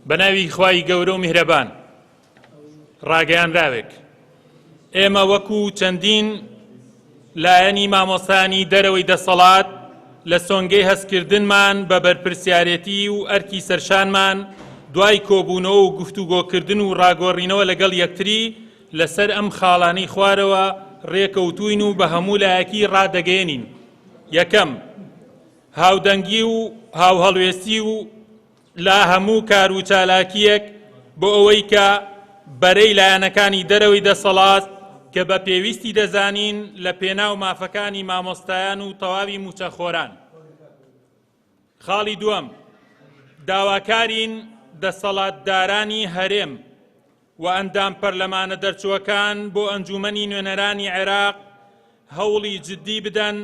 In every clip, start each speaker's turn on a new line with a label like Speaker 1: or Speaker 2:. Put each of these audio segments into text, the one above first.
Speaker 1: بەناوی خوای گەورە و میهرەبان ڕاگەیاندراوێک ئێمە وەکو چەندین لایەنی مامۆستانی دەرەوەی دەسەڵات لە سۆنگەی هەستکردنمان بە بەرپرسیارەتی و ئەرکی سەرشانمان دوای کۆبوونەوە و گفتوگۆکردن و ڕاگۆڕینەوە لەگەڵ یەکتری لەسەر ئەم خاڵانەی خوارەوە ڕێکەوتوین و بە هەموو لایەکی ڕادەگەێنین. یەکەم، هاودەنگی و هاوهەڵوێستی و لا هەموو کار و چالاکیەک بۆ ئەوەی کە بەرەی لایەنەکانی دەرەوەی دەسەڵات کە بە پێویستی دەزانین لە پێناو مافەکانی مامۆستایان و تەواوی موچەخۆران. خاڵی دووەم، داواکارین دەسەڵاتدارانی هەرێم و ئەندام پەرلەمانە دەرچووەکان بۆ ئەنجومەنی نوێنەرانی عێراق هەوڵی جددی بدەن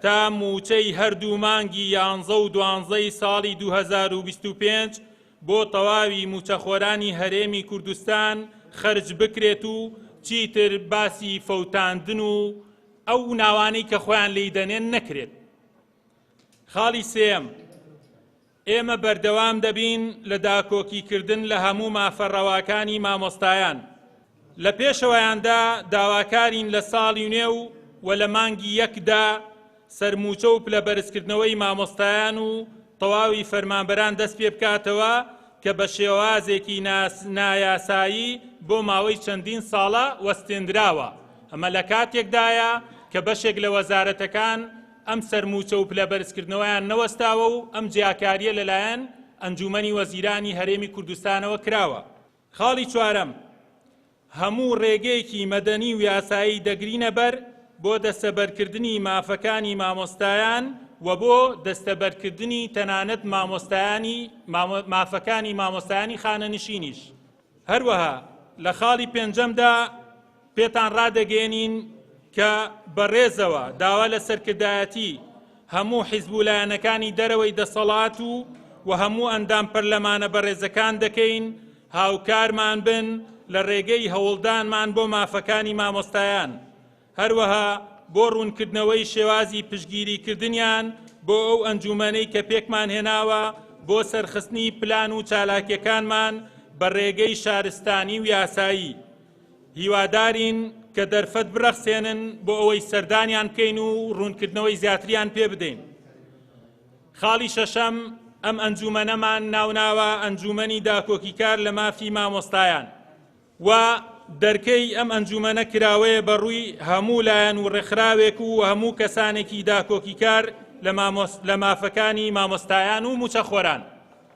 Speaker 1: تا موچەی هەردوو مانگی 11 و 12 ساڵی 2025 بۆ تەواوی موچەخۆرانی هەرێمی کوردستان خەرج بکرێت و چیتر باسی فەوتاندن و ئەو ناوانەی کە خۆیان لێی دەنێن نەکرێت. خاڵی سێم، ئێمە بەردەوام دەبین لە داکۆکیکردن لە هەموو مافەڕەواکانی مامۆستایان. لە پێشەوەیاندا داواکارین لە ساڵی نوێ و لە مانگی یەکدا سەرموچە و پلەبەرزکردنەوەی مامۆستایان و تەواوی فەرمانبەران دەست پێ بکاتەوە کە بە شێوازێکی نایاسایی بۆ ماوەی چەندین ساڵە وەستێنراوە. ئەمە لە کاتێکدایە کە بەشێک لە وەزارەتەکان ئەم سەرموچە و پلەبەرزکردنەوەیان نەوەستاوە و ئەم جیاکاریە لەلایەن ئەنجومەنی وەزیرانی هەرێمی کوردستانەوە کراوە. خاڵی چوارەم، هەموو ڕێگەیەکی مەدەنی و یاسایی دەگرینە بەر بۆ دەستەبەرکردنی مافەکانی مامۆستایان و بۆ دەستەبەرکردنی تەنانەت مافەکانی مامۆستایانی خانەنشینیش. هەروەها لە خاڵی پێنجەمدا پێتان ڕادەگەێنین کە بەڕێزەوە داوا لە سەرکردایەتی هەموو حیزبولایەنەکانی دەرەوەی دەسەڵات و هەموو ئەندام پەرلەمانە بەڕێزەکان دەکەین هاوکارمان بن لە ڕێگەی هەوڵدانمان بۆ مافەکانی مامۆستایان. هەروەها بۆ ڕوونکردنەوەی شێوازی پشگیریکردنیان بۆ ئەو ئەنجومەنەی کە پێکمان هێناوە بۆ سەرخستنی پلان و چالاکیەکانمان بە ڕێگەی شارستانی و یاسایی. هیوادارین کە دەرفەت برەخسێنن بۆ ئەوەی سەردانیان بکەین و ڕوونکردنەوەی زیاتریان پێ بدەین. خاڵی شەشەم، ئەم ئەنجومەنەمان ناوناوە ئەنجومەنی داکۆکیکار لە مافی مامۆستایان و دەرکەی ئەم ئەنجومەنە کراوەیە بەڕووی هەموو لایەن و ڕێکخراوێک و هەموو کەسانێکی داکۆکیکار لە مافەکانی مامۆستایان و موچەخۆران.